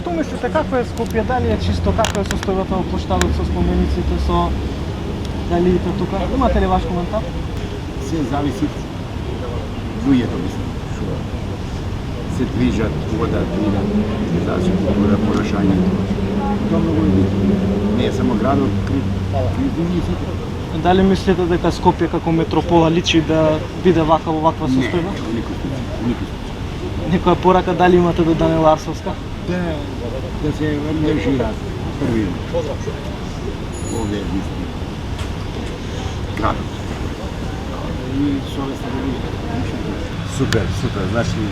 Što mislite, kako je Skopje, da li je čisto, kako je состојбата во площадот со спомениците, со галиите тука? Имате ли ваш коментар? Се зависи луѓето, мислам, што се движат, водат, идат, зависи култура, понашањето. Тоа многу е битно. Не е само градот, кривдини и сите. Дали мислите дека Скопје како метропола личи да биде вака во ваква состојба? Не, никој случај. Некоја порака дали имате до Данила Арсовска? Да се ангажираат први овде мислам градот и совеста да биде. Супер, супер. Значи,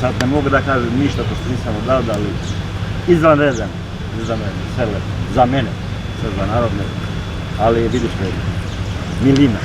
сад не мога да кажам ништо што нисам одавде, али изванреден за мене, се мене, се за народ не. Ali vidiš me, milina.